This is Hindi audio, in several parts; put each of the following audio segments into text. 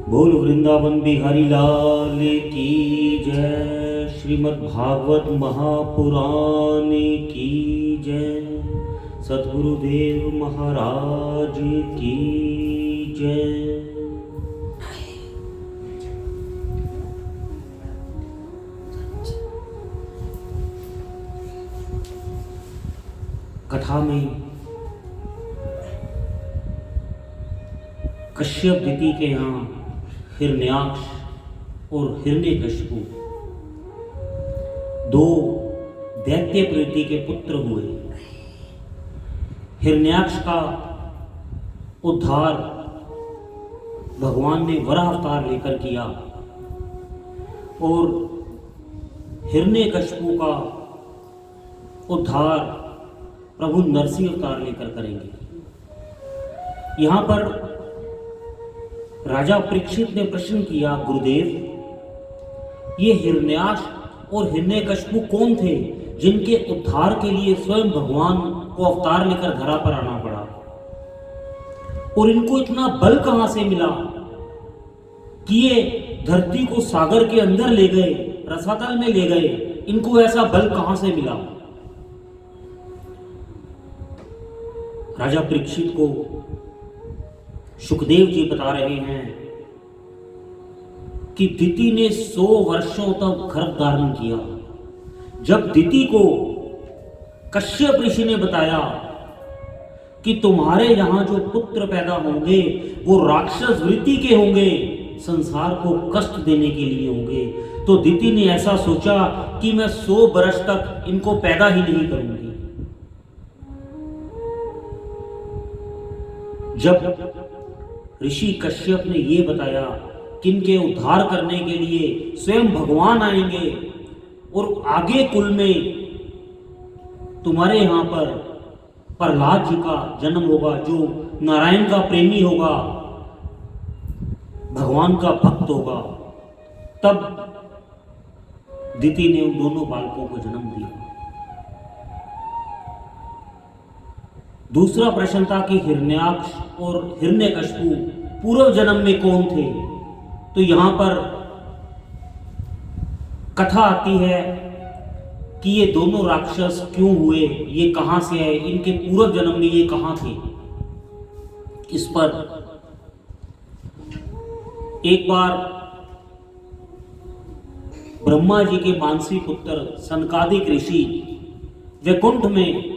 बोल वृंदावन बिहारी लाल की जय। श्रीमद् भागवत महापुराण की जय। सद्गुरुदेव महाराज की जय। कथा में कश्यप दिति के यहाँ हिरण्याक्ष और हिरण्यकशिपु दो दैत्य प्रवृत्ति के पुत्र हुए। हिरण्याक्ष का उद्धार भगवान ने वराह अवतार लेकर किया और हिरण्यकशिपु का उद्धार प्रभु नरसिंह अवतार लेकर करेंगे। यहाँ पर राजा परीक्षित ने प्रश्न किया, गुरुदेव, ये हिरण्याक्ष और हिरण्यकशिपु कौन थे जिनके उद्धार के लिए स्वयं भगवान को अवतार लेकर धरा पर आना पड़ा, और इनको इतना बल कहां से मिला कि ये धरती को सागर के अंदर ले गए, रसातल में ले गए? इनको ऐसा बल कहां से मिला? राजा परीक्षित को सुखदेव जी बता रहे हैं कि दिति ने 100 वर्षों तक गर्भ धारण किया। जब दिति को कश्यप ऋषि ने बताया कि तुम्हारे यहां जो पुत्र पैदा होंगे वो राक्षस वृत्ति के होंगे, संसार को कष्ट देने के लिए होंगे, तो दिति ने ऐसा सोचा कि मैं 100 वर्ष तक इनको पैदा ही नहीं करूंगी। जब ऋषि कश्यप ने यह बताया कि इनके उद्धार करने के लिए स्वयं भगवान आएंगे और आगे कुल में तुम्हारे यहां पर प्रहलाद जी का जन्म होगा, जो नारायण का प्रेमी होगा, भगवान का भक्त होगा, तब दिति ने उन दोनों बालकों को जन्म दिया। दूसरा प्रश्न था कि हिरण्याक्ष और हिरण्यकशिपु पूर्व जन्म में कौन थे? तो यहां पर कथा आती है कि ये दोनों राक्षस क्यों हुए, ये कहां से आए, इनके पूर्व जन्म में ये कहां थे। इस पर एक बार ब्रह्मा जी के मानसी पुत्र सनकादिक ऋषि वैकुंठ में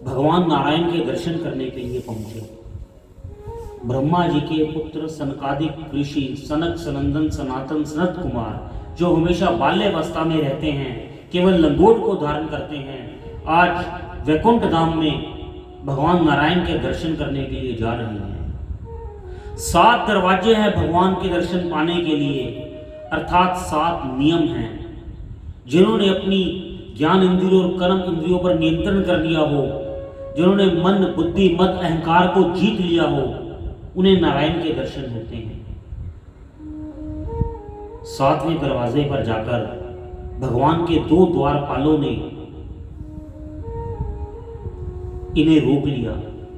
भगवान नारायण के दर्शन करने के लिए पहुंचे। ब्रह्मा जी के पुत्र सनकादिक ऋषि सनक, सनंदन, सनातन, सनत कुमार, जो हमेशा बाल्यावस्था में रहते हैं, केवल लंगोट को धारण करते हैं, आज वैकुंठ धाम में भगवान नारायण के दर्शन करने के लिए जा रहे हैं। 7 दरवाजे हैं भगवान के दर्शन पाने के लिए, अर्थात 7 नियम हैं। जिन्होंने अपनी ज्ञान इंद्रियों और कर्म इंद्रियों पर नियंत्रण कर लिया हो, जिन्होंने मन, बुद्धि, मद, अहंकार को जीत लिया हो, उन्हें नारायण के दर्शन होते हैं। 7वें दरवाजे पर जाकर भगवान के 2 द्वारपालों ने इन्हें रोक लिया,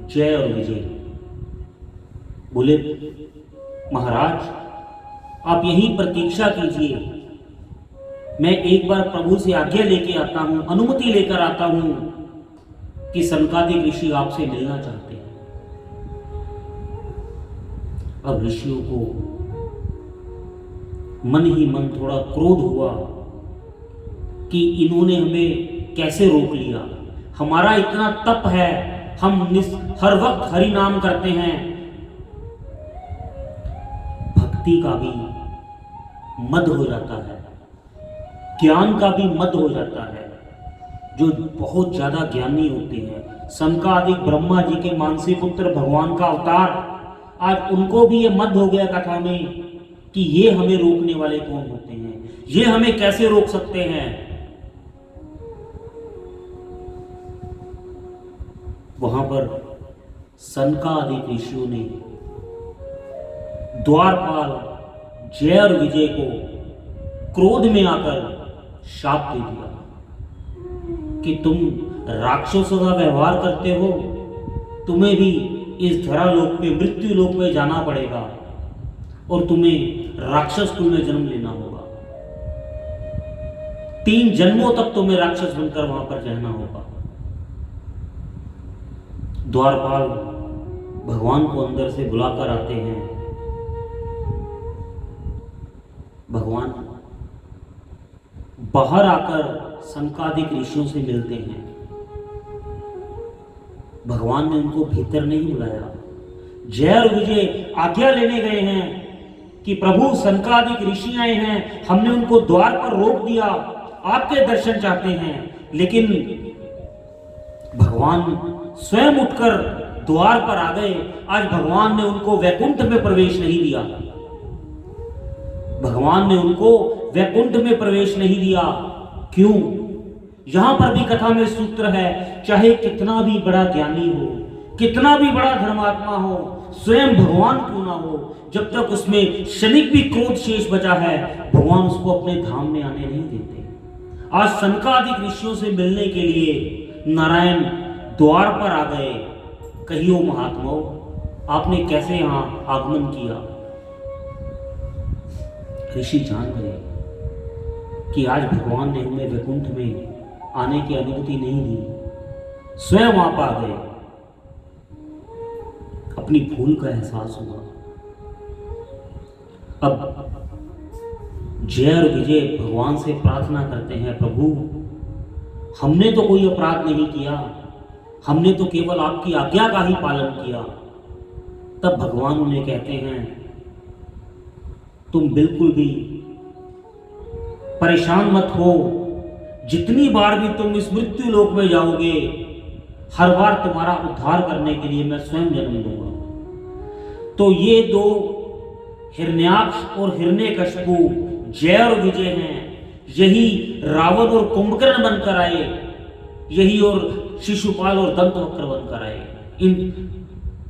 जय और विजय। बोले, महाराज, आप यहीं प्रतीक्षा कीजिए, मैं एक बार प्रभु से आज्ञा लेके आता हूं, अनुमति लेकर आता हूं कि सनकादिक ऋषि आपसे मिलना चाहते हैं। अब ऋषियों को मन ही मन थोड़ा क्रोध हुआ कि इन्होंने हमें कैसे रोक लिया। हमारा इतना तप है, हम हर वक्त हरि नाम करते हैं। भक्ति का भी मद हो जाता है, ज्ञान का भी मद हो जाता है। जो बहुत ज्यादा ज्ञानी होते हैं, सनकादिक ब्रह्मा जी के मानसी पुत्र भगवान का अवतार, आज उनको भी ये मद हो गया कथा में कि ये हमें रोकने वाले कौन होते हैं, ये हमें कैसे रोक सकते हैं। वहां पर सनकादिक ऋषियों ने द्वारपाल जय और विजय को क्रोध में आकर शाप दे दिया कि तुम राक्षसों का व्यवहार करते हो, तुम्हें भी इस धरालोक पे, मृत्यु लोक में जाना पड़ेगा। और तुम्हें राक्षस कुल में जन्म लेना होगा। 3 जन्मों तक तुम्हें राक्षस बनकर वहां पर रहना होगा। द्वारपाल भगवान को अंदर से बुलाकर आते हैं। भगवान बाहर आकर सनकादिक ऋषियों से मिलते हैं। भगवान ने उनको भीतर नहीं बुलाया। जय और विजय आज्ञा लेने गए हैं कि प्रभु सनकादिक ऋषि आए हैं, हमने उनको द्वार पर रोक दिया, आपके दर्शन चाहते हैं। लेकिन भगवान स्वयं उठकर द्वार पर आ गए। आज भगवान ने उनको वैकुंठ में प्रवेश नहीं दिया। भगवान ने उनको वैकुंठ में प्रवेश नहीं दिया। क्यों? यहां पर भी कथा में सूत्र है, चाहे कितना भी बड़ा ज्ञानी हो, कितना भी बड़ा धर्मात्मा हो, स्वयं भगवान क्यों ना हो, जब तक उसमें क्षणिक भी क्रोध शेष बचा है, भगवान उसको अपने धाम में आने नहीं देते। आज सनकादिक ऋषियों से मिलने के लिए नारायण द्वार पर आ गए। कहियो महात्माओं, आपने कैसे यहां आगमन किया? ऋषि जान गए कि आज भगवान ने हमें वैकुंठ में आने की अनुमति नहीं दी। स्वयं आप आ गए। अपनी भूल का एहसास हुआ। अब जय और विजय भगवान से प्रार्थना करते हैं, प्रभु हमने तो कोई अपराध नहीं किया, हमने तो केवल आपकी आज्ञा का ही पालन किया। तब भगवान उन्हें कहते हैं, तुम बिल्कुल भी परेशान मत हो। जितनी बार भी तुम इस मृत्यु लोक में जाओगे, हर बार तुम्हारा उद्धार करने के लिए मैं स्वयं जन्म लूंगा। तो ये 2 हिरण्याक्ष और हिरण्यकशिपु जय और विजय हैं। यही रावण और कुंभकर्ण बनकर आए, यही और शिशुपाल और दंतवक्र बनकर आए। इन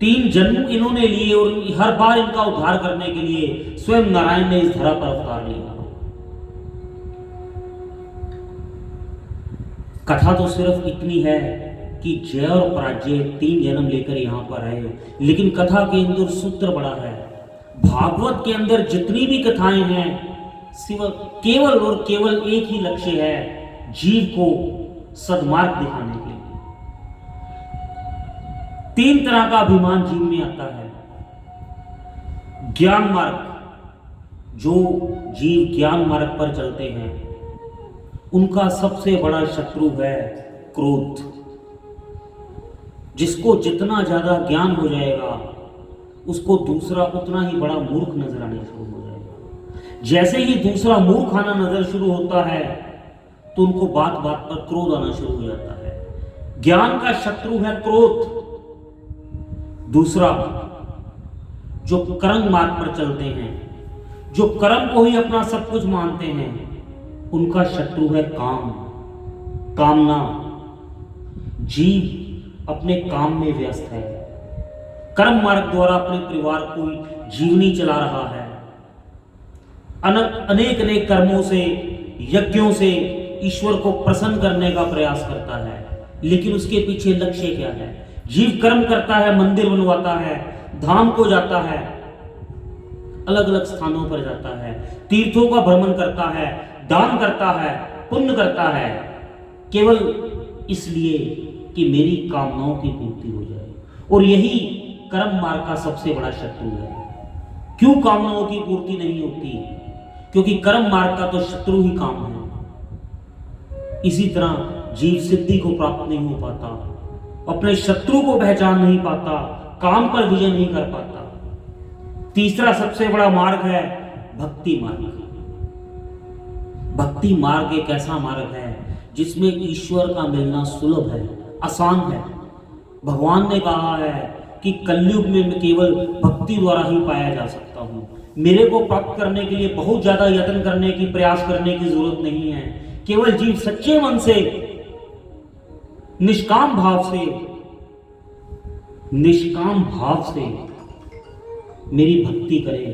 3 जन्म इन्होंने लिए और हर बार इनका उद्धार करने के लिए स्वयं नारायण ने इस धरा पर अवतार लिया। कथा तो सिर्फ इतनी है कि जय और पराजय 3 जन्म लेकर यहां पर आए, लेकिन कथा के अंदर सूत्र बड़ा है। भागवत के अंदर जितनी भी कथाएं हैं, केवल और केवल एक ही लक्ष्य है, जीव को सद्मार्ग दिखाने के लिए। 3 तरह का अभिमान जीव में आता है। ज्ञान मार्ग, जो जीव ज्ञान मार्ग पर चलते हैं, उनका सबसे बड़ा शत्रु है क्रोध। जिसको जितना ज्यादा ज्ञान हो जाएगा, उसको दूसरा उतना ही बड़ा मूर्ख नजर आने शुरू हो जाएगा। जैसे ही दूसरा मूर्ख आना नजर शुरू होता है, तो उनको बात बात पर क्रोध आना शुरू हो जाता है। ज्ञान का शत्रु है क्रोध। दूसरा, जो कर्म मार्ग पर चलते हैं, जो कर्म को ही अपना सब कुछ मानते हैं, उनका शत्रु है काम, कामना। जीव अपने काम में व्यस्त है, कर्म मार्ग द्वारा अपने परिवार को जीवनी चला रहा है। अनेक अनेक कर्मों से, यज्ञों से ईश्वर को प्रसन्न करने का प्रयास करता है, लेकिन उसके पीछे लक्ष्य क्या है? जीव कर्म करता है, मंदिर बनवाता है, धाम को जाता है, अलग अलग स्थानों पर जाता है, तीर्थों का भ्रमण करता है, दान करता है, पुण्य करता है, केवल इसलिए कि मेरी कामनाओं की पूर्ति हो जाए। और यही कर्म मार्ग का सबसे बड़ा शत्रु है। क्यों कामनाओं की पूर्ति नहीं होती? क्योंकि कर्म मार्ग का तो शत्रु ही काम है। इसी तरह जीव सिद्धि को प्राप्त नहीं हो पाता, अपने शत्रु को पहचान नहीं पाता, काम पर विजय नहीं कर पाता। तीसरा सबसे बड़ा मार्ग है भक्ति मार्ग। भक्ति मार्ग एक ऐसा मार्ग है जिसमें ईश्वर का मिलना सुलभ है, आसान है। भगवान ने कहा है कि कलयुग में मैं केवल भक्ति द्वारा ही पाया जा सकता हूं। मेरे को प्राप्त करने के लिए बहुत ज्यादा यत्न करने की, प्रयास करने की जरूरत नहीं है। केवल जीव सच्चे मन से, निष्काम भाव से मेरी भक्ति करे,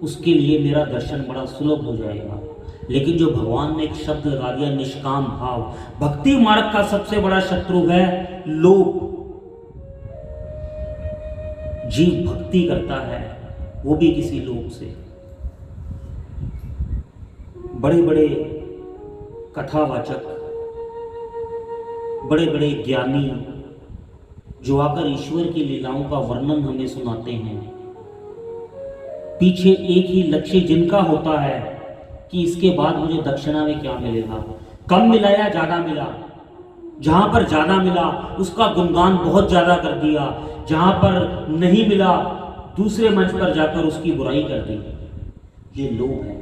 उसके लिए मेरा दर्शन बड़ा सुलभ हो जाएगा। लेकिन जो भगवान ने एक शब्द लगा दिया, निष्काम भाव। भक्ति मार्ग का सबसे बड़ा शत्रु है लोभ। जीव भक्ति करता है, वो भी किसी लोक से। बड़े बड़े कथावाचक, बड़े बड़े ज्ञानी जो आकर ईश्वर की लीलाओं का वर्णन हमें सुनाते हैं, पीछे एक ही लक्ष्य जिनका होता है कि इसके बाद मुझे दक्षिणा में क्या मिलेगा, कम मिला या ज्यादा मिला। जहां पर ज्यादा मिला उसका गुणगान बहुत ज्यादा कर दिया, जहां पर नहीं मिला दूसरे मंच पर जाकर उसकी बुराई कर दी। ये लोभ है।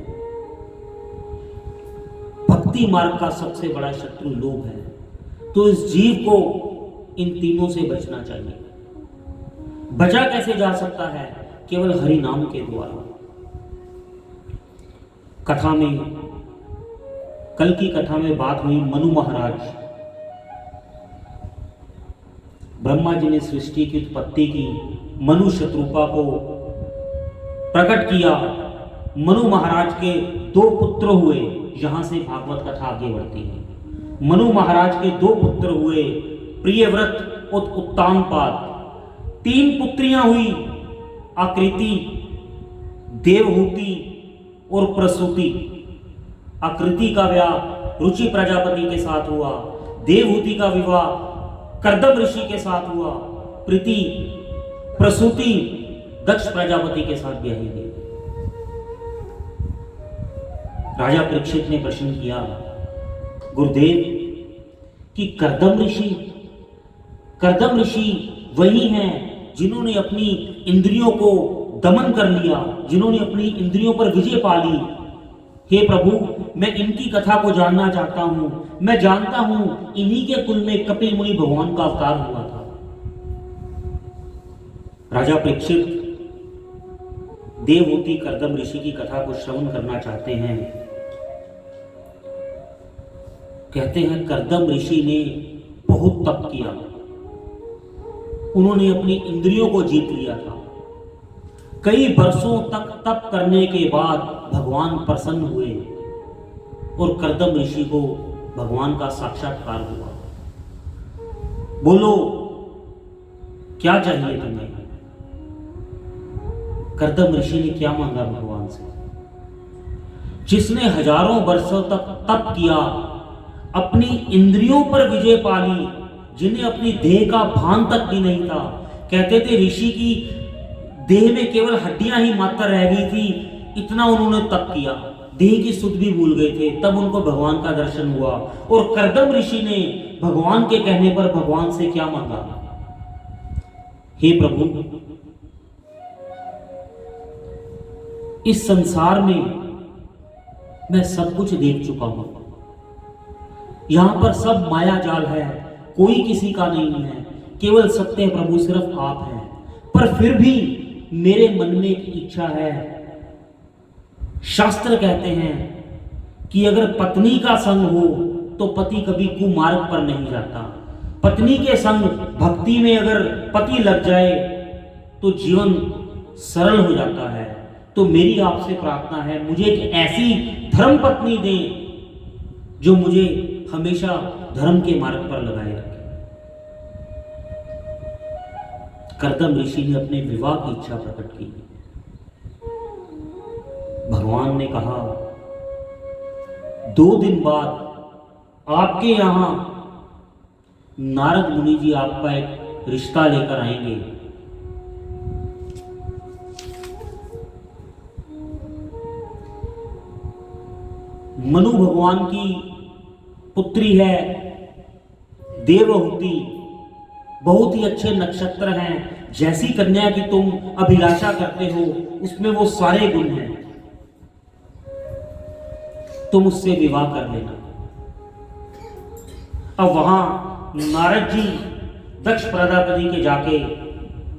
भक्ति मार्ग का सबसे बड़ा शत्रु लोभ है। तो इस जीव को इन तीनों से बचना चाहिए। बचा कैसे जा सकता है? केवल हरि नाम के द्वारा। कथा में, कल की कथा में बात हुई मनु महाराज, ब्रह्मा जी ने सृष्टि की उत्पत्ति की, मनु शत्रुपा को प्रकट किया। मनु महाराज के 2 पुत्र हुए। यहां से भागवत कथा आगे बढ़ती है। मनु महाराज के 2 पुत्र हुए, प्रियव्रत और उत्तानपाद। 3 पुत्रियां हुई, आकृति, देवहूति और प्रसूति। आकृति का विवाह रुचि प्रजापति के साथ हुआ, देवहूति का विवाह कर्दम ऋषि के साथ हुआ, प्रीति प्रसूति दक्ष प्रजापति के साथ ब्याही गई। राजा परीक्षित ने प्रश्न किया, गुरुदेव कि कर्दम ऋषि वही हैं जिन्होंने अपनी इंद्रियों को दमन कर लिया, जिन्होंने अपनी इंद्रियों पर विजय पा ली। हे प्रभु, मैं इनकी कथा को जानना चाहता हूं। मैं जानता हूं इन्हीं के कुल में कपिल मुनि भगवान का अवतार हुआ था। राजा परीक्षित देवहूति कर्दम ऋषि की कथा को श्रवण करना चाहते हैं। कहते हैं कर्दम ऋषि ने बहुत तप किया, उन्होंने अपनी इंद्रियों को जीत लिया था। कई वर्षों तक तप करने के बाद भगवान प्रसन्न हुए और कर्दम ऋषि को भगवान का साक्षात्कार हुआ। बोलो क्या चाहिए तुम्हें? कर्दम ऋषि ने क्या मांगा भगवान से? जिसने हजारों वर्षों तक तप किया, अपनी इंद्रियों पर विजय पा ली, जिन्हें अपनी देह का भान तक भी नहीं था। कहते थे ऋषि की देह में केवल हड्डियां ही मात्र रह गई थी, इतना उन्होंने तप किया, देह की सुध भी भूल गए थे। तब उनको भगवान का दर्शन हुआ। और कर्दम ऋषि ने भगवान के कहने पर भगवान से क्या मांगा? हे प्रभु, इस संसार में मैं सब कुछ देख चुका हूं, यहां पर सब माया जाल है, कोई किसी का नहीं है, केवल सत्य प्रभु सिर्फ आप हैं। पर फिर भी मेरे मन में एक इच्छा है। शास्त्र कहते हैं कि अगर पत्नी का संग हो तो पति कभी कुमार्ग पर नहीं जाता। पत्नी के संग भक्ति में अगर पति लग जाए तो जीवन सरल हो जाता है। तो मेरी आपसे प्रार्थना है, मुझे एक ऐसी धर्म पत्नी दें जो मुझे हमेशा धर्म के मार्ग पर लगाए रखे। कर्दम ऋषि ने अपने विवाह की इच्छा प्रकट की। भगवान ने कहा, 2 दिन बाद आपके यहां नारद मुनि जी आपका एक रिश्ता लेकर आएंगे। मनु भगवान की पुत्री है देवहूति, बहुत ही अच्छे नक्षत्र हैं। जैसी कन्या की तुम अभिलाषा करते हो उसमें वो सारे गुण हैं, तुम उससे विवाह कर लेना। अब वहां नारद जी दक्ष प्रजापति के जाके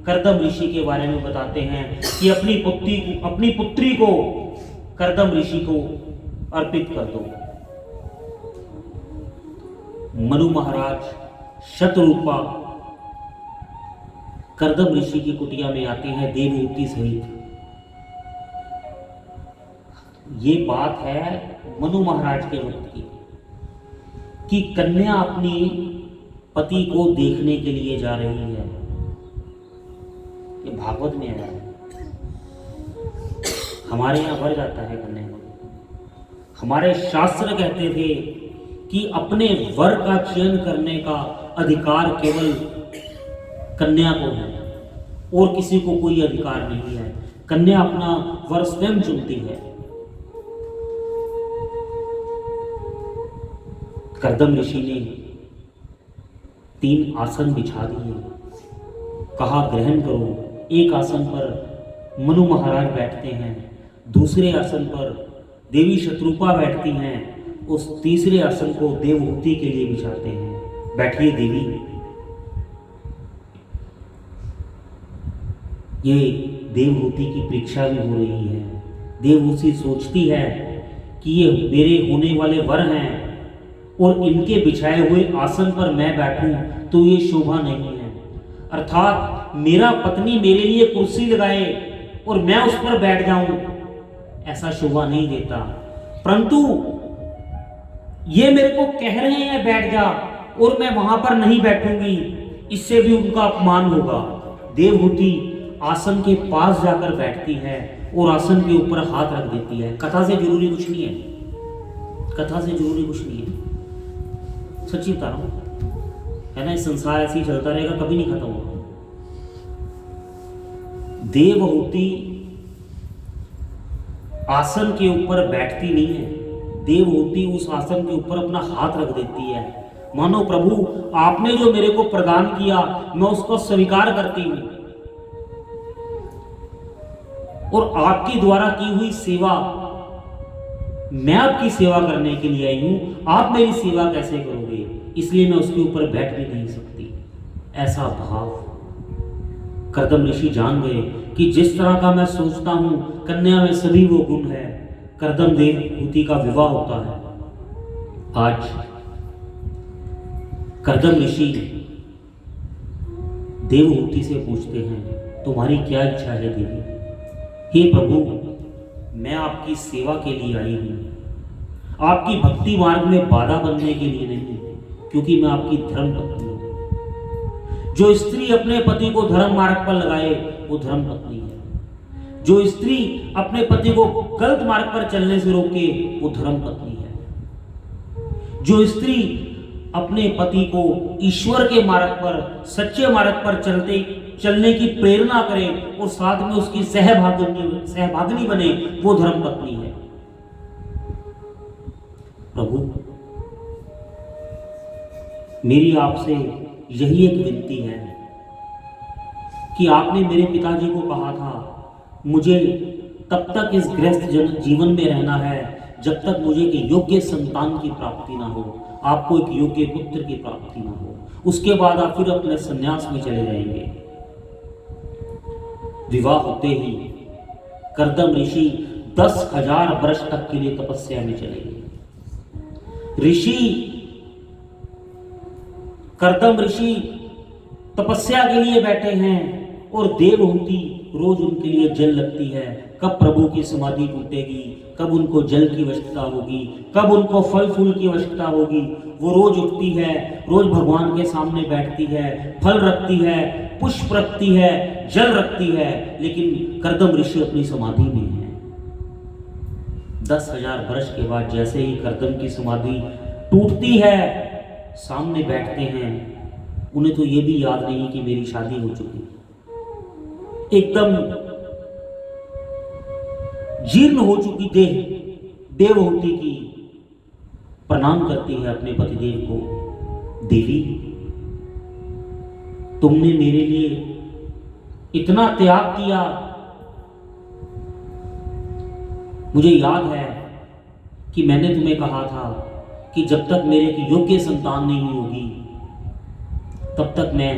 कर्दम ऋषि के बारे में बताते हैं कि अपनी पुत्री को कर्दम ऋषि को अर्पित कर दो। मनु महाराज शतरूपा कर्दम ऋषि की कुटिया में आते हैं देवहूति सहित। ये बात है मनु महाराज के वक्त की कि कन्या अपनी पति को देखने के लिए जा रही है। ये भागवत में आया है। हमारे यहाँ बढ़ जाता है कन्या को। हमारे शास्त्र कहते थे कि अपने वर का चयन करने का अधिकार केवल कन्या को है और किसी को कोई अधिकार नहीं है। कन्या अपना वर स्वयं चुनती है। कर्दम ऋषि ने 3 आसन बिछा दिए, कहा ग्रहण करो। एक आसन पर मनु महाराज बैठते हैं, दूसरे आसन पर देवी शत्रुपा बैठती हैं, उस तीसरे आसन को देवहूति के लिए बिछाते हैं। बैठिए देवी। ये देवहूति की परीक्षा भी हो रही है। देवहूति सोचती है कि ये मेरे होने वाले वर हैं और इनके बिछाए हुए आसन पर मैं बैठूं तो ये शोभा नहीं है। अर्थात मेरा पत्नी मेरे लिए कुर्सी लगाए और मैं उस पर बैठ जाऊं, ऐसा शोभा नहीं देता। परंतु ये मेरे को कह रहे हैं बैठ जा और मैं वहां पर नहीं बैठूंगी, इससे भी उनका अपमान होगा। देवहूति आसन के पास जाकर बैठती है और आसन के ऊपर हाथ रख देती है। कथा से जरूरी कुछ नहीं है, कथा से जरूरी कुछ नहीं है, सच्ची बता रहा हूं, है ना। इस संसार ऐसे ही चलता रहेगा, कभी नहीं खत्म होगा। देवहूति आसन के ऊपर बैठती नहीं है, देवहूति उस आसन के ऊपर अपना हाथ रख देती है। मानो प्रभु आपने जो मेरे को प्रदान किया मैं उसको स्वीकार करती हूं और आपकी द्वारा की हुई सेवा, मैं आपकी सेवा करने के लिए आई हूं, आप मेरी सेवा कैसे करोगे, इसलिए मैं उसके ऊपर बैठ भी नहीं सकती। ऐसा भाव कर्दम ऋषि जान गए कि जिस तरह का मैं सोचता हूं कन्या में सभी वो गुण है। कर्दम देवहूति का विवाह होता है। आज कर्दम ऋषि देवहूति से पूछते हैं तुम्हारी क्या इच्छा है देवी? हे प्रभु, मैं आपकी सेवा के लिए आई हूं, आपकी भक्ति मार्ग में बाधा बनने के लिए नहीं, क्योंकि मैं आपकी धर्म पत्नी हूं। जो स्त्री अपने पति को धर्म मार्ग पर लगाए वो धर्म पत्नी है। जो स्त्री अपने पति को गलत मार्ग पर चलने से रोके वो धर्म पत्नी है। जो स्त्री अपने पति को ईश्वर के मार्ग पर, सच्चे मार्ग पर चलने की प्रेरणा करे और साथ में उसकी सहभागिनी बने वो धर्म पत्नी है। प्रभु, मेरी आपसे यही एक विनती है कि आपने मेरे पिताजी को कहा था मुझे तब तक इस गृहस्थ जीवन में रहना है जब तक मुझे एक योग्य संतान की प्राप्ति ना हो, आपको एक योग्य पुत्र की प्राप्ति ना हो, उसके बाद आप फिर अपने संन्यास में चले जाएंगे। विवाह होते ही कर्दम ऋषि 10,000 वर्ष तक के लिए तपस्या में चले गए। कर्दम ऋषि तपस्या के लिए बैठे हैं और देवहूति रोज उनके लिए जल लगती है। कब प्रभु की समाधि टूटेगी, कब उनको जल की आवश्यकता होगी, कब उनको फल फूल की आवश्यकता होगी, वो रोज उठती है, रोज भगवान के सामने बैठती है, फल रखती है, पुष्प रखती है, जल रखती है, लेकिन कर्दम ऋषि अपनी समाधि में है। 10,000 वर्ष के बाद जैसे ही कर्दम की समाधि टूटती है, सामने बैठते हैं। उन्हें तो ये भी याद नहीं कि मेरी शादी हो चुकी। एकदम जीर्ण हो चुकी देह देवहूति की प्रणाम करती है अपने पतिदेव को। देवी, तुमने मेरे लिए इतना त्याग किया, मुझे याद है कि मैंने तुम्हें कहा था कि जब तक मेरे की योग्य संतान नहीं होगी तब तक मैं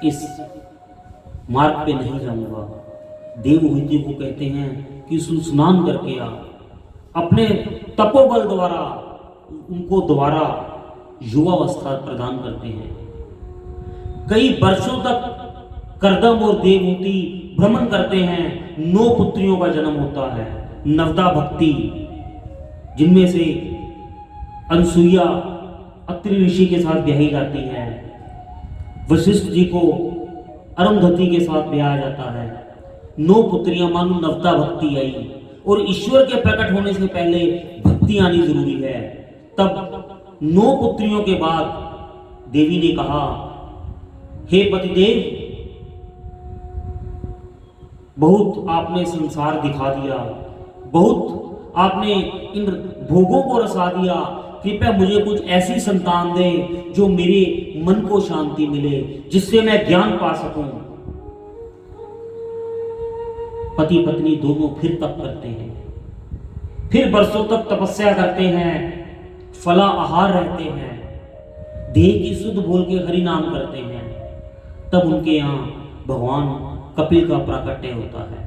इस मार्ग पे नहीं जाऊंगा। देवहूति को कहते हैं कि स्नान करके आ, अपने तपोबल द्वारा उनको दोबारा युवावस्था प्रदान करते हैं। कई वर्षों तक कर्दम और देवहूति भ्रमण करते हैं। 9 पुत्रियों का जन्म होता है। नवदा भक्ति, जिनमें से अनसुईया अत्रि ऋषि के साथ ब्याही जाती है, वशिष्ठ जी को अरुंधति के साथ ब्याहा जाता है, 9 पुत्रियां मानो नवता भक्ति आई, और ईश्वर के प्रकट होने से पहले भक्ति आनी जरूरी है। तब 9 पुत्रियों के बाद देवी ने कहा, हे पतिदेव, बहुत आपने संसार दिखा दिया, बहुत आपने इन भोगों को रसा दिया, कृपया मुझे कुछ ऐसी संतान दे जो मेरे मन को शांति मिले, जिससे मैं ज्ञान पा सकूं। पति पत्नी दोनों फिर तप करते हैं, फिर बरसों तक तपस्या करते हैं, फला आहार रहते हैं, देह की शुद्ध बोल के हरि नाम करते हैं। तब उनके यहाँ भगवान कपिल का प्राकट्य होता है।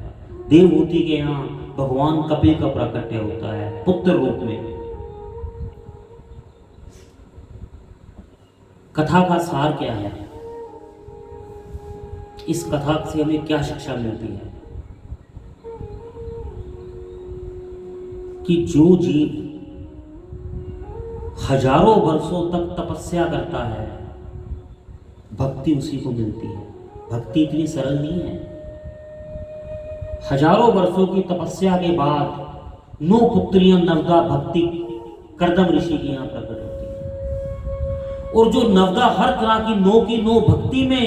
देवहूति के यहाँ भगवान कपिल का प्राकट्य होता है पुत्र रूप में। कथा का सार क्या है? इस कथा से हमें क्या शिक्षा मिलती है? कि जो जीव हजारों वर्षों तक तपस्या करता है, भक्ति उसी को मिलती है। भक्ति इतनी सरल नहीं है। हजारों वर्षों की तपस्या के बाद 9 पुत्रियां नवदा भक्ति कर्दम ऋषि के यहां प्रकट होती है, और जो नवदा हर तरह की 9 की 9 भक्ति में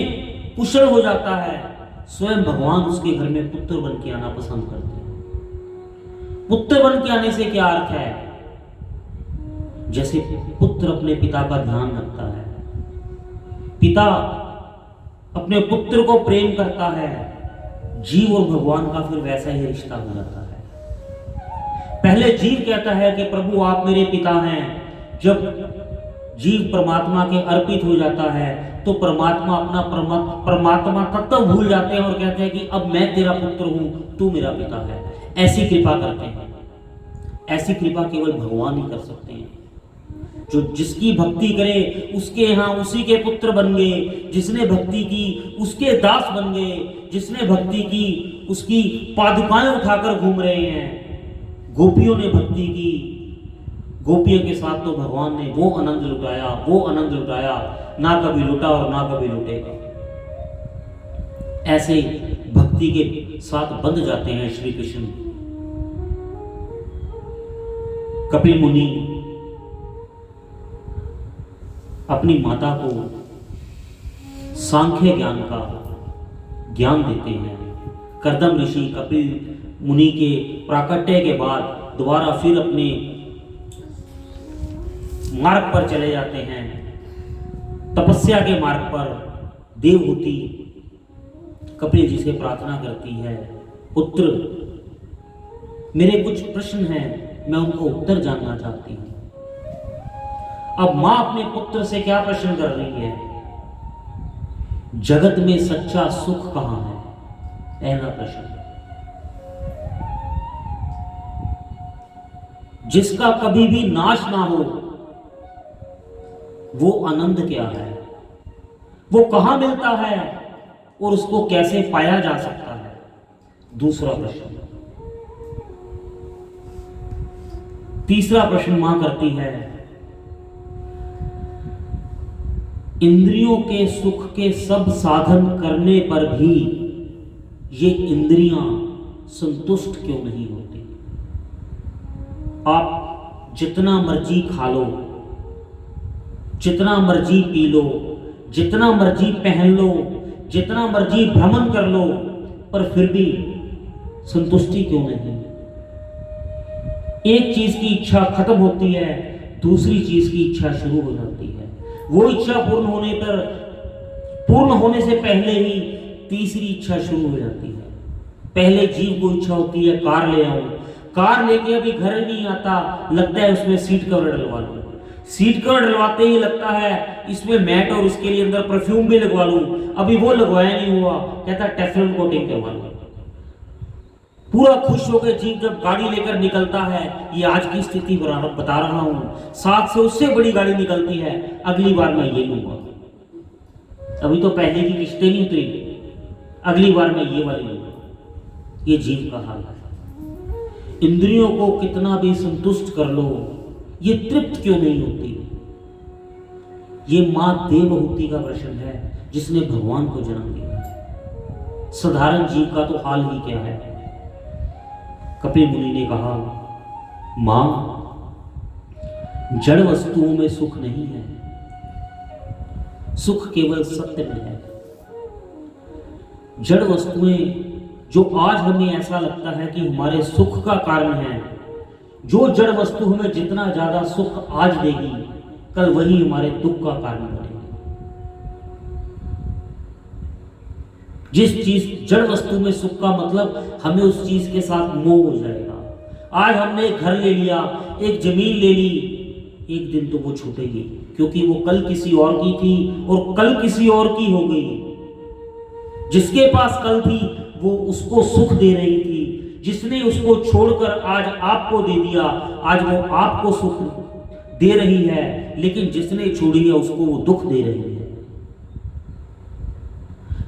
कुशल हो जाता है, स्वयं भगवान उसके घर में पुत्र बन के आना पसंद करते हैं। पुत्र बन के आने से क्या अर्थ है? जैसे पुत्र अपने पिता का ध्यान रखता है, पिता अपने पुत्र को प्रेम करता है, जीव और भगवान का फिर वैसा ही रिश्ता हो जाता है। पहले जीव कहता है कि प्रभु आप मेरे पिता हैं। जब जीव परमात्मा के अर्पित हो जाता है तो परमात्मा अपना परमात्मा तत्व भूल जाते हैं और कहते हैं कि अब मैं तेरा पुत्र हूं, तू मेरा पिता है। ऐसी कृपा करते हैं। ऐसी कृपा केवल भगवान ही कर सकते हैं। जो जिसकी भक्ति करे उसके यहाँ उसी के पुत्र बन गए, जिसने भक्ति की उसके दास बन गए, जिसने भक्ति की उसकी पादुकाएं उठाकर घूम रहे हैं। गोपियों ने भक्ति की, गोपियों के साथ तो भगवान ने वो आनंद लुटाया, ना कभी लुटा और ना कभी लुटेगा। ऐसे भक्ति के साथ बंध जाते हैं श्री कृष्ण। कपिल मुनि अपनी माता को सांख्य ज्ञान का ज्ञान देते हैं। कर्दम ऋषि कपिल मुनि के प्राकट्य के बाद दोबारा फिर अपने मार्ग पर चले जाते हैं, तपस्या के मार्ग पर। देवहूति कपिल जी से प्रार्थना करती है, पुत्र मेरे कुछ प्रश्न हैं, मैं उनको उत्तर जानना चाहती हूं। अब मां अपने पुत्र से क्या प्रश्न कर रही है? जगत में सच्चा सुख कहां है? पहला प्रश्न। जिसका कभी भी नाश ना हो, वो आनंद क्या है? वो कहां मिलता है और उसको कैसे पाया जा सकता है? दूसरा प्रश्न। तीसरा प्रश्न मां करती है, इंद्रियों के सुख के सब साधन करने पर भी ये इंद्रियां संतुष्ट क्यों नहीं होती? आप जितना मर्जी खा लो, जितना मर्जी पी लो, जितना मर्जी पहन लो, जितना मर्जी भ्रमण कर लो, पर फिर भी संतुष्टि क्यों नहीं? एक चीज की इच्छा खत्म होती है, दूसरी चीज की इच्छा शुरू हो जाती है। वो इच्छा पूर्ण होने से पहले ही तीसरी इच्छा शुरू हो जाती है। पहले जीव को इच्छा होती है कार ले आऊं, कार लेके अभी घर नहीं आता, लगता है उसमें सीट कवर डलवा लूं। सीट कवर डलवाते ही लगता है इसमें मैट और इसके लिए अंदर परफ्यूम भी लगवा लूं, अभी वो लगवाया नहीं हुआ, कहता है टेफलॉन कोटिंग करवा लूं। पूरा खुश होकर जीव जब गाड़ी लेकर निकलता है, ये आज की स्थिति बता रहा हूं, साथ से उससे बड़ी गाड़ी निकलती है, अगली बार मैं ये लूंगा। अभी तो पहले की किस्तें नहीं उतरी, अगली बार मैं ये वाली लूंगा। ये जीव का हाल है। इंद्रियों को कितना भी संतुष्ट कर लो, ये तृप्त क्यों नहीं होती? ये मां देवहूति का प्रश्न है, जिसने भगवान को जन्म दिया। साधारण जीव का तो हाल ही क्या है। कपिल मुनि ने कहा, मां, जड़ वस्तुओं में सुख नहीं है, सुख केवल सत्य में है। जड़ वस्तुएं जो आज हमें ऐसा लगता है कि हमारे सुख का कारण है, जो जड़ वस्तु हमें जितना ज्यादा सुख आज देगी, कल वही हमारे दुख का कारण बनेगी। जिस चीज जड़ वस्तु में सुख का मतलब हमें उस चीज के साथ मोह हो जाएगा। आज हमने एक घर ले लिया, एक जमीन ले ली, एक दिन तो वो छूटेगी, क्योंकि वो कल किसी और की थी और कल किसी और की हो गई। जिसके पास कल थी वो उसको सुख दे रही थी, जिसने उसको छोड़कर आज आपको दे दिया, आज वो आपको सुख दे रही है, लेकिन जिसने छोड़ी है उसको वो दुख दे रही है।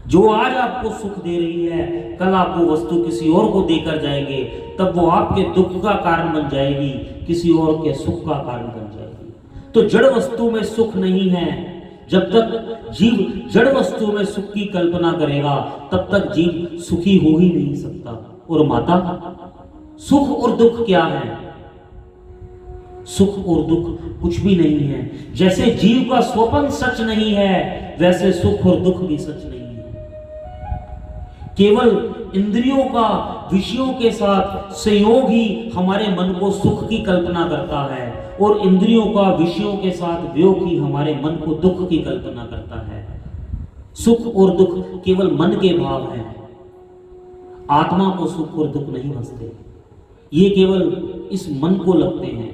जो आज आपको सुख दे रही है, कल आप वो वस्तु किसी और को देकर जाएंगे, तब वो आपके दुख का कारण बन जाएगी, किसी और के सुख का कारण बन जाएगी। तो जड़ वस्तु में सुख नहीं है। जब तक जीव जड़ वस्तु में सुख की कल्पना करेगा, तब तक जीव सुखी हो ही नहीं सकता। और माता, सुख और दुख क्या है? सुख और दुख कुछ भी नहीं है। जैसे जीव का स्वप्न सच नहीं है, वैसे सुख और दुख भी सच नहीं है। केवल इंद्रियों का विषयों के साथ संयोग ही हमारे मन को सुख की कल्पना करता है, और इंद्रियों का विषयों के साथ वियोग ही हमारे मन को दुख की कल्पना करता है। सुख और दुख केवल मन के भाव हैं। आत्मा को सुख और दुख नहीं बसते, ये केवल इस मन को लगते हैं।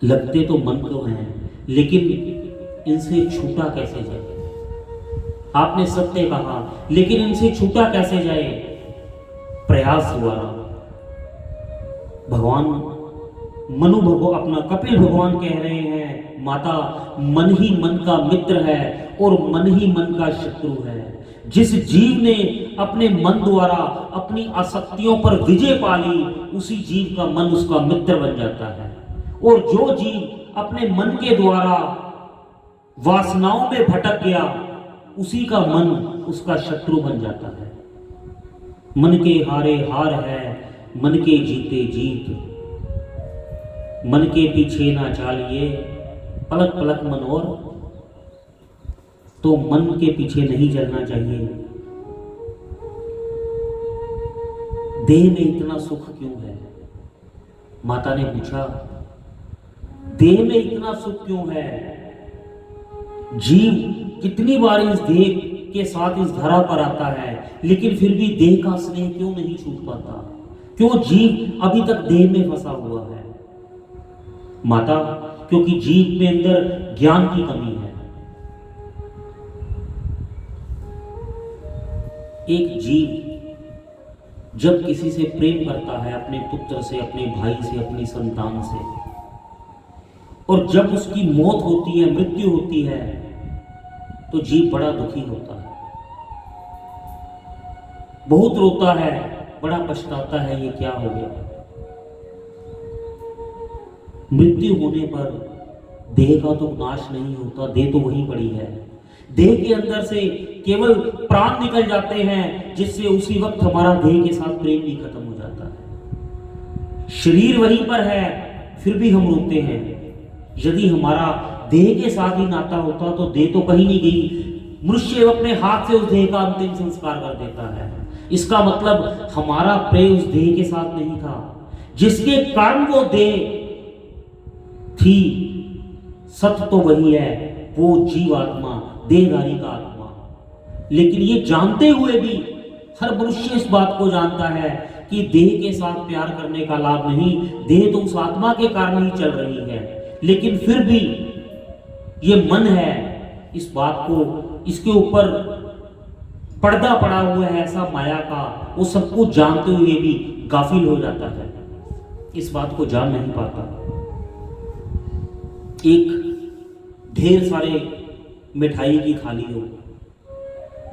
लगते तो मन को हैं, लेकिन इनसे छूटा कैसे जाए? आपने सत्य कहा, लेकिन इनसे छूटा कैसे जाए? प्रयास द्वारा। भगवान मनु भगवान, अपना कपिल भगवान कह रहे हैं, माता, मन ही मन का मित्र है और मन ही मन का शत्रु है। जिस जीव ने अपने मन द्वारा अपनी आसक्तियों पर विजय पा ली, उसी जीव का मन उसका मित्र बन जाता है। और जो जीव अपने मन के द्वारा वासनाओं में भटक गया, उसी का मन उसका शत्रु बन जाता है। मन के हारे हार है, मन के जीते जीत। मन के पीछे ना चालिए, पलक पलक मन और। तो मन के पीछे नहीं चलना चाहिए। देह में इतना सुख क्यों है? माता ने पूछा, देह में इतना सुख क्यों है? जीव कितनी बार इस देह के साथ इस धरा पर आता है, लेकिन फिर भी देह का स्नेह क्यों नहीं छूट पाता? क्यों जीव अभी तक देह में फंसा हुआ है? माता, क्योंकि जीव में अंदर ज्ञान की कमी है। एक जीव जब किसी से प्रेम करता है, अपने पुत्र से, अपने भाई से, अपनी संतान से, और जब उसकी मौत होती है, मृत्यु होती है, तो जीव बड़ा दुखी होता है, बहुत रोता है, बड़ा पछताता है, ये क्या हो गया। मृत्यु होने पर देह का तो नाश नहीं होता, देह तो वहीं पड़ी है। देह के अंदर से केवल प्राण निकल जाते हैं, जिससे उसी वक्त हमारा देह के साथ प्रेम भी खत्म हो जाता है। शरीर वहीं पर है, फिर भी हम रोते हैं। यदि हमारा देह के साथ ही नाता होता तो देह तो कहीं नहीं गई, मनुष्य अपने हाथ से उस देह का अंतिम संस्कार कर देता है। इसका मतलब हमारा प्रेम उस देह के साथ नहीं था, जिसके कारण वो देह थी। सत्य तो वही है, वो जीवात्मा, देहधारी का आत्मा। लेकिन ये जानते हुए भी हर मनुष्य इस बात को जानता है कि देह के साथ प्यार करने का लाभ नहीं, देह तो उस आत्मा के कारण ही चल रही है। लेकिन फिर भी ये मन है, इस बात को, इसके ऊपर पर्दा पड़ा हुआ है ऐसा माया का, वो सब कुछ जानते हुए भी गाफिल हो जाता है, इस बात को जान नहीं पाता। एक ढेर सारे मिठाई की थाली हो,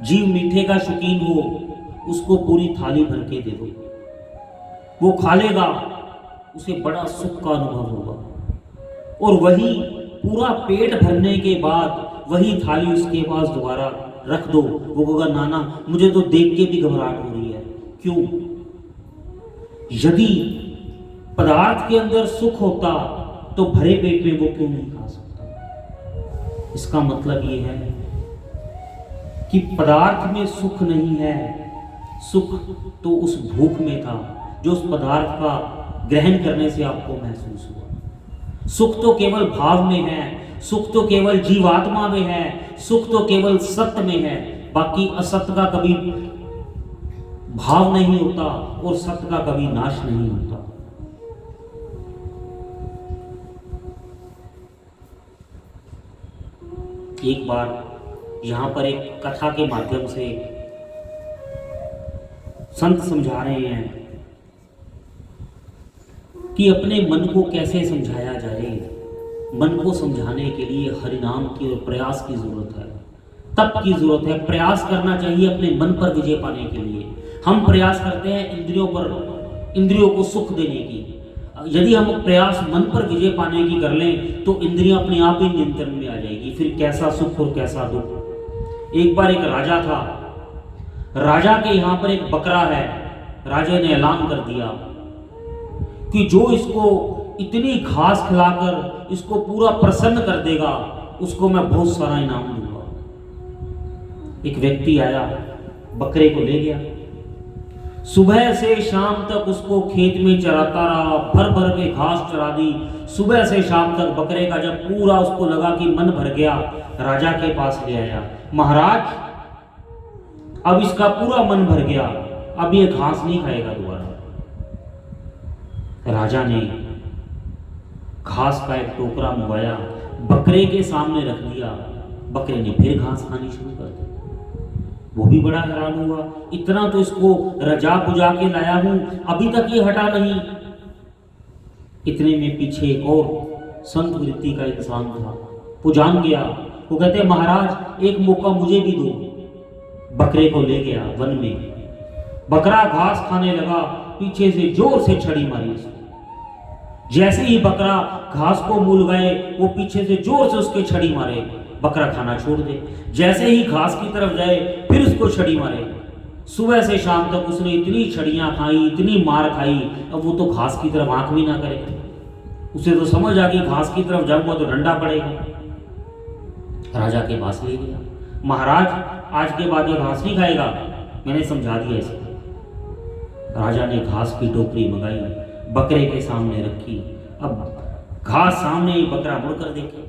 जीव मीठे का शौकीन हो, उसको पूरी थाली भर के दे दो, वो खा लेगा, उसे बड़ा सुख का अनुभव होगा। और वही पूरा पेट भरने के बाद वही थाली उसके पास दोबारा रख दो, वो कहेगा नाना मुझे तो देख के भी घबराहट हो रही है। क्यों? यदि पदार्थ के अंदर सुख होता तो भरे पेट में वो क्यों नहीं खा सकता? इसका मतलब ये है कि पदार्थ में सुख नहीं है, सुख तो उस भूख में था जो उस पदार्थ का ग्रहण करने से आपको महसूस हुआ। सुख तो केवल भाव में है, सुख तो केवल जीवात्मा में है, सुख तो केवल सत्य में है। बाकी असत्य का कभी भाव नहीं होता और सत्य का कभी नाश नहीं होता। एक बार यहां पर एक कथा के माध्यम से संत समझा रहे हैं कि अपने मन को कैसे समझाया जाए। मन को समझाने के लिए हरिनाम की और प्रयास की जरूरत है, तप की जरूरत है। प्रयास करना चाहिए अपने मन पर विजय पाने के लिए। हम प्रयास करते हैं इंद्रियों को सुख देने की। यदि हम प्रयास मन पर विजय पाने की कर लें तो इंद्रियां अपने आप ही नियंत्रण में आ जाएगी। फिर कैसा सुख और कैसा दुख। एक बार एक राजा था, राजा के यहां पर एक बकरा है। राजा ने ऐलान कर दिया कि जो इसको इतनी घास खिलाकर इसको पूरा प्रसन्न कर देगा उसको मैं बहुत सारा इनाम दूंगा। एक व्यक्ति आया, बकरे को ले गया, सुबह से शाम तक उसको खेत में चराता रहा, भर भर के घास चरा दी। सुबह से शाम तक बकरे का जब पूरा उसको लगा कि मन भर गया, राजा के पास ले आया। महाराज अब इसका पूरा मन भर गया, अब ये घास नहीं खाएगा दोबारा। राजा ने घास का एक टोकरा मंगवाया, बकरे के सामने रख दिया। बकरे ने फिर घास खानी शुरू कर दी। वो भी बड़ा हैरान हुआ, इतना तो इसको रजा बुझा के लाया हूं, अभी तक ये हटा नहीं। इतने में पीछे एक और संत वृत्ति का इंसान था, वो जान गया। वो कहते महाराज एक मौका मुझे भी दो। बकरे को ले गया वन में, बकरा घास खाने लगा, पीछे से जोर से छड़ी मारी उसने। जैसे ही बकरा घास को मूल गए, वो पीछे से जोर से उसके छड़ी मारे, बकरा खाना छोड़ दे। जैसे ही घास की तरफ जाए फिर उसको छड़ी मारे। सुबह से शाम तक उसने इतनी छड़ियां खाई, इतनी मार खाई, अब वो तो घास की तरफ आंख भी ना करे। उसे तो समझ आ गई घास की तरफ जाऊंगा तो डंडा पड़ेगा। राजा के पास ले गया, महाराज आज के बाद ये घास नहीं खाएगा, मैंने समझा दिया इसको। राजा ने घास की टोकरी मंगाई, बकरे के सामने रखी। अब घास सामने ही बकरा मुड़कर देखे।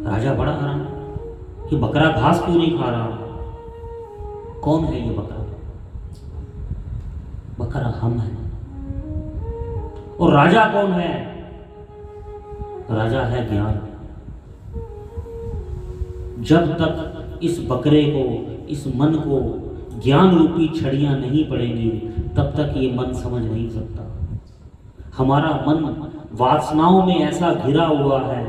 राजा बड़ा हैरान कि बकरा घास क्यों नहीं खा रहा। कौन है ये बकरा? बकरा हम हैं। और राजा कौन है? राजा है ज्ञान। जब तक इस बकरे को, इस मन को ज्ञान रूपी छड़ियां नहीं पड़ेंगी तब तक ये मन समझ नहीं सकता। हमारा मन वासनाओं में ऐसा घिरा हुआ है,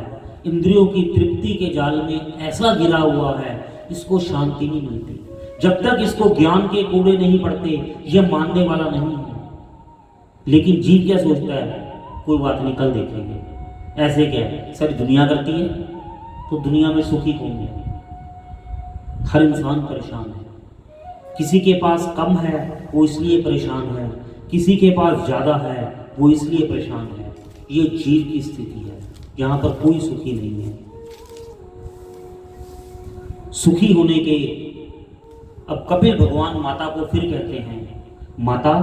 इंद्रियों की तृप्ति के जाल में ऐसा घिरा हुआ है, इसको शांति नहीं मिलती। जब तक इसको ज्ञान के कूड़े नहीं पड़ते यह मानने वाला नहीं है। लेकिन जीव क्या सोचता है, कोई बात नहीं कल देखेंगे, ऐसे क्या है, सारी दुनिया करती है तो दुनिया में सुखी कौन है? हर इंसान परेशान है। किसी के पास कम है वो इसलिए परेशान है, किसी के पास ज्यादा है वो इसलिए परेशान है। ये जीव की स्थिति है, यहां पर कोई सुखी नहीं है। सुखी होने के अब कपिल भगवान माता को फिर कहते हैं, माता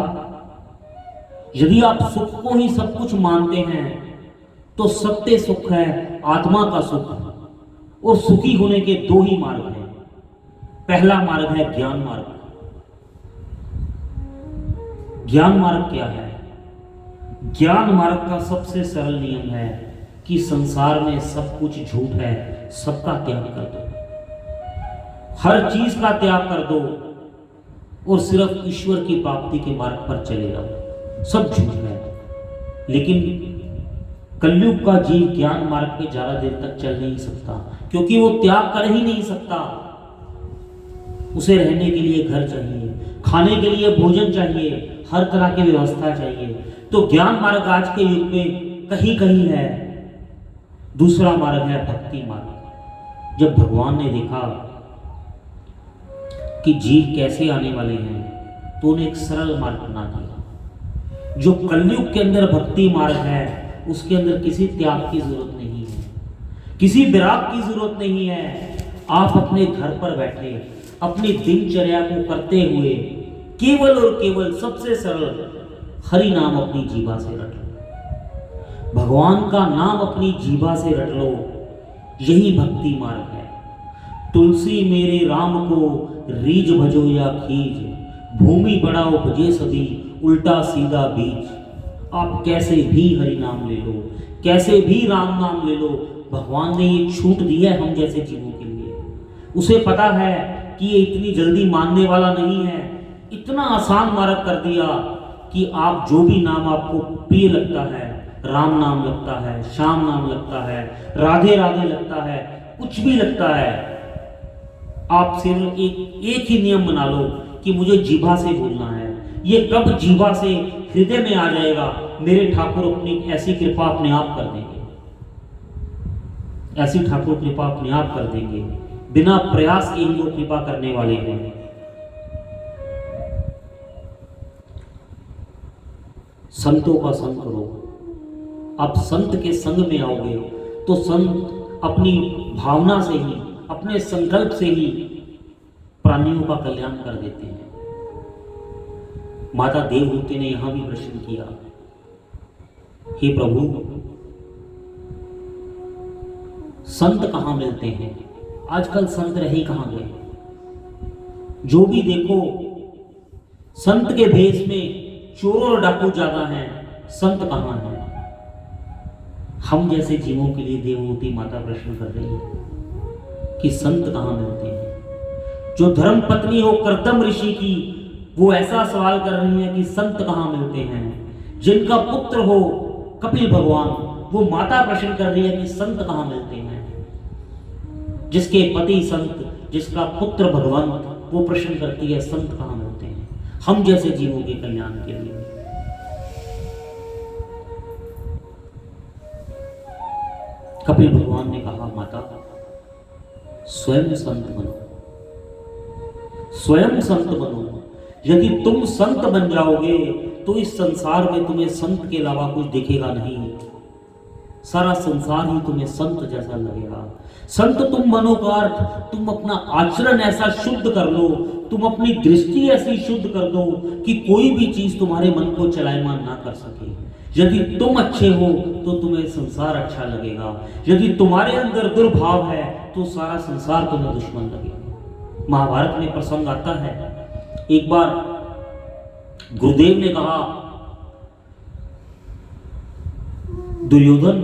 यदि आप सुख को ही सब कुछ मानते हैं तो सत्य सुख है आत्मा का सुख। और सुखी होने के दो ही मार्ग हैं। पहला मार्ग है ज्ञान मार्ग। ज्ञान मार्ग क्या है? ज्ञान मार्ग का सबसे सरल नियम है कि संसार में सब कुछ झूठ है, सबका त्याग कर दो, हर चीज का त्याग कर दो और सिर्फ ईश्वर की प्राप्ति के मार्ग पर चले जाओ। सब झूठ है। लेकिन कलयुग का जीव ज्ञान मार्ग पे ज्यादा देर तक चल नहीं सकता, क्योंकि वो त्याग कर ही नहीं सकता। उसे रहने के लिए घर चाहिए, खाने के लिए भोजन चाहिए, हर तरह की व्यवस्था चाहिए। तो ज्ञान मार्ग आज के युग में कहीं कहीं है। दूसरा मार्ग है भक्ति मार्ग। जब भगवान ने देखा कि जीव कैसे आने वाले हैं, तो उन्हें एक सरल मार्ग बना दिया। जो कलयुग के अंदर भक्ति मार्ग है, उसके अंदर किसी त्याग की जरूरत नहीं है, किसी विराग की जरूरत नहीं है। आप अपने घर पर बैठे अपनी दिनचर्या को करते हुए केवल और केवल सबसे सरल हरि नाम अपनी जीवा से रट लो, भगवान का नाम अपनी जीवा से रट लो, यही भक्ति मार्ग है। तुलसी मेरे राम को रीज भजो या खीज, भूमि बढ़ाओ भजे सभी उल्टा सीधा बीज। आप कैसे भी हरि नाम ले लो, कैसे भी राम नाम ले लो, भगवान ने ये छूट दी है हम जैसे जीवों के लिए। उसे पता है कि ये इतनी जल्दी मानने वाला नहीं है, इतना आसान मार्ग कर दिया कि आप जो भी नाम आपको प्रिय लगता है, राम नाम लगता है, श्याम नाम लगता है, राधे राधे लगता है, कुछ भी लगता है, आप सिर्फ एक ही नियम बना लो कि मुझे जीभा से बोलना है। ये कब जीभा से हृदय में आ जाएगा, मेरे ठाकुर अपनी ऐसी कृपा अपने आप कर देंगे, ऐसी ठाकुर कृपा अपने आप कर देंगे, बिना प्रयास के ही वो कृपा करने वाले हैं। संतों का संग करो। आप संत के संग में आओगे तो संत अपनी भावना से ही, अपने संकल्प से ही प्राणियों का कल्याण कर देते हैं। माता देवहूति ने यहां भी प्रश्न किया, हे प्रभु, संत कहां मिलते हैं? आजकल संत रहे कहां गए? जो भी देखो संत के भेष में चोर और डाकू ज्यादा हैं, संत कहां हैं? हम जैसे जीवों के लिए देवहूति माता प्रश्न कर रही है कि संत कहां मिलते हैं। जो धर्म पत्नी हो कर्दम ऋषि की, वो ऐसा सवाल कर रही है कि संत कहां मिलते हैं। जिनका पुत्र हो कपिल भगवान, वो माता प्रश्न कर रही है कि संत कहां मिलते हैं। जिसके पति संत, जिसका पुत्र भगवंत, वो प्रश्न करती है संत कहां मिलते हैं हम जैसे जीवों के कल्याण के लिए। कपिल भगवान ने कहा, माता स्वयं संत बनो, स्वयं संत बनो। यदि तुम संत बन जाओगे तो इस संसार में तुम्हें संत के अलावा कुछ दिखेगा नहीं, सारा संसार ही तुम्हें संत जैसा लगेगा। संत तुम बनो का अर्थ, तुम अपना आचरण ऐसा शुद्ध कर लो, तुम अपनी दृष्टि ऐसी शुद्ध कर दो कि कोई भी चीज तुम्हारे मन को चलायमान ना कर सके। यदि तुम अच्छे हो तो तुम्हें संसार अच्छा लगेगा, यदि तुम्हारे अंदर दुर्भाव है तो सारा संसार तुम्हें दुश्मन लगेगा। महाभारत में प्रसंग आता है, एक बार गुरुदेव ने कहा, दुर्योधन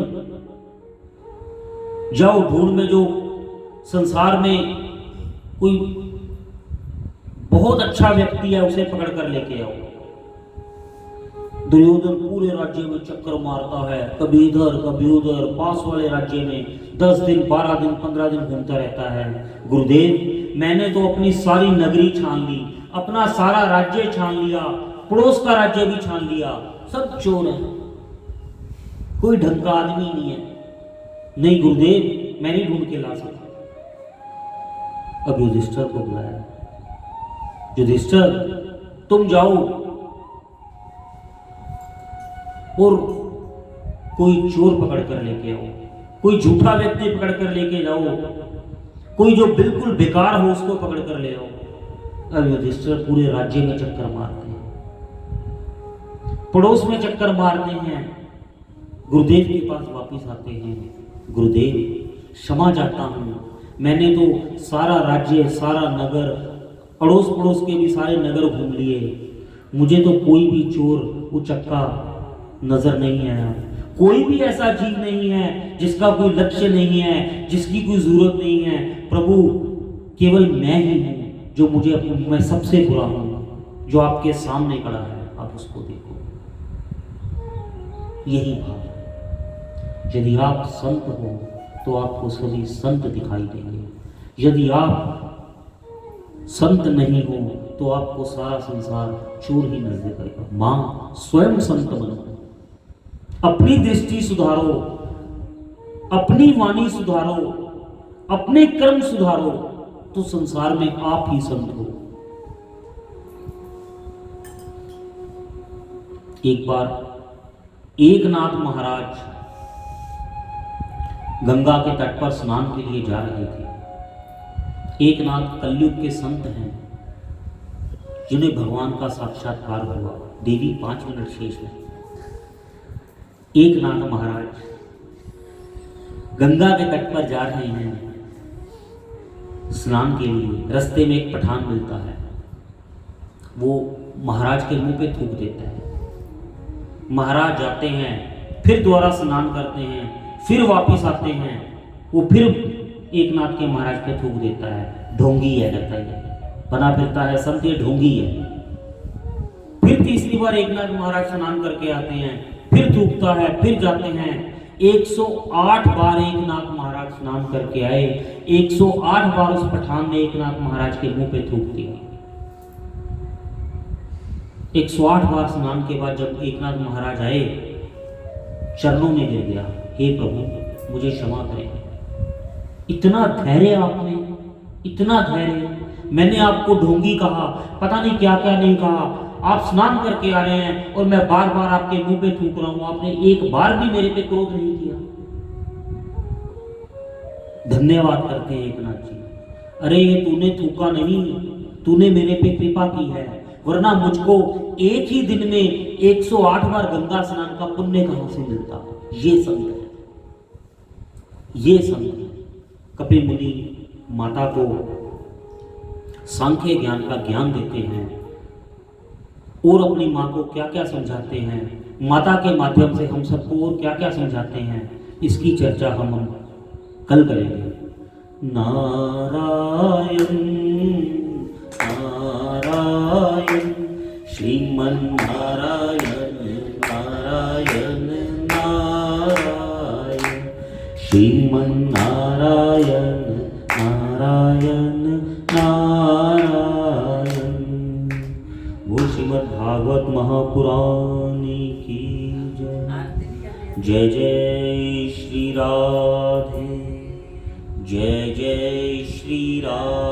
जाओ ढूंढ में जो संसार में कोई बहुत अच्छा व्यक्ति है उसे पकड़ कर लेके आओ। दुर्योधन पूरे राज्य में चक्कर मारता है, कभी इधर कभी उधर, पास वाले राज्य में 10 दिन 12 दिन 15 दिन घूमता रहता है। गुरुदेव, मैंने तो अपनी सारी नगरी छान ली, अपना सारा राज्य छान लिया, पड़ोस का राज्य भी छान लिया, सब चोर है, कोई ढंग का आदमी नहीं है। नहीं गुरुदेव, मैं नहीं ढूंढ के ला सकता। अब युधिष्ठिर को बुलाया, युधिष्ठिर तुम जाओ और कोई चोर पकड़ कर लेके आओ, कोई झूठा व्यक्ति पकड़ कर लेके जाओ, कोई जो बिल्कुल बेकार हो उसको पकड़ कर ले आओ। अब युधिष्ठिर पूरे राज्य में चक्कर मारते हैं, पड़ोस में चक्कर मारते हैं, गुरुदेव के पास वापिस आते हैं। गुरुदेव, क्षमा चाहता हूं, मैंने तो सारा राज्य, सारा नगर, अड़ोस पड़ोस के भी सारे नगर घूम लिए, मुझे तो कोई भी चोर उचक्का नजर नहीं आया, कोई भी ऐसा जीव नहीं है जिसका कोई लक्ष्य नहीं है, जिसकी कोई जरूरत नहीं है। प्रभु, केवल मैं ही हूं जो मुझे मैं सबसे बुरा हूं, जो आपके सामने खड़ा है, आप उसको देखो। यही भाव है। यदि आप संत हो तो आपको सभी संत दिखाई देंगे, यदि आप संत नहीं हो तो आपको सारा संसार चोर ही नजर आएगा। मां, स्वयं संत बनो, अपनी दृष्टि सुधारो, अपनी वाणी सुधारो, अपने कर्म सुधारो, तो संसार में आप ही संत हो। एक बार एकनाथ महाराज गंगा के तट पर स्नान के लिए जा रहे थे। एकनाथ कलयुग के संत हैं जिन्हें भगवान का साक्षात्कार हुआ। देवी 5 मिनट शेष में। एकनाथ महाराज गंगा के तट पर जा रहे हैं स्नान के लिए। रास्ते में एक पठान मिलता है, वो महाराज के मुंह पे थूक देता है। महाराज जाते हैं, फिर दोबारा स्नान करते हैं, फिर वापस आते हैं, वो फिर एकनाथ के महाराज पे थूक देता है। ढोंगी है, कहता है, बना फिरता है संत, ये ढोंगी है। फिर तीसरी बार एकनाथ महाराज स्नान करके आते हैं, फिर थूकता है, फिर जाते हैं। 108 बार एकनाथ महाराज स्नान करके आए। 108 बार उस पठान ने एकनाथ महाराज के मुंह पे थूक दिया। 108 बार स्नान के बाद जब एकनाथ महाराज आए, चरणों में गिर गया, हे प्रभु मुझे क्षमा करें। इतना धैर्य आपने, इतना धैर्य। मैंने आपको ढोंगी कहा, पता नहीं क्या क्या नहीं कहा। आप स्नान करके आ रहे हैं और मैं बार बार आपके मुंह पे थूक रहा हूं, आपने एक बार भी मेरे पे क्रोध नहीं किया। धन्यवाद करते हैं एकनाथ जी। अरे ये तूने थूका नहीं, तूने मेरे पे कृपा की है, वरना मुझको एक ही दिन में 108 बार गंगा स्नान का पुण्य कहां से मिलता। ये संत है, ये संत है। कपिल मुनि माता को सांख्य ज्ञान का ज्ञान देते हैं और अपनी माँ को क्या क्या समझाते हैं, माता के माध्यम से हम सबको और क्या क्या समझाते हैं, इसकी चर्चा हम कल करेंगे। नारायण नारायण श्रीमन नारायण नारायण नारायण श्रीमन नारायण नारायण नारायण। वो श्रीमद् भागवत महापुराण की जय। जय जय श्री राधे, जय जय श्री राधे।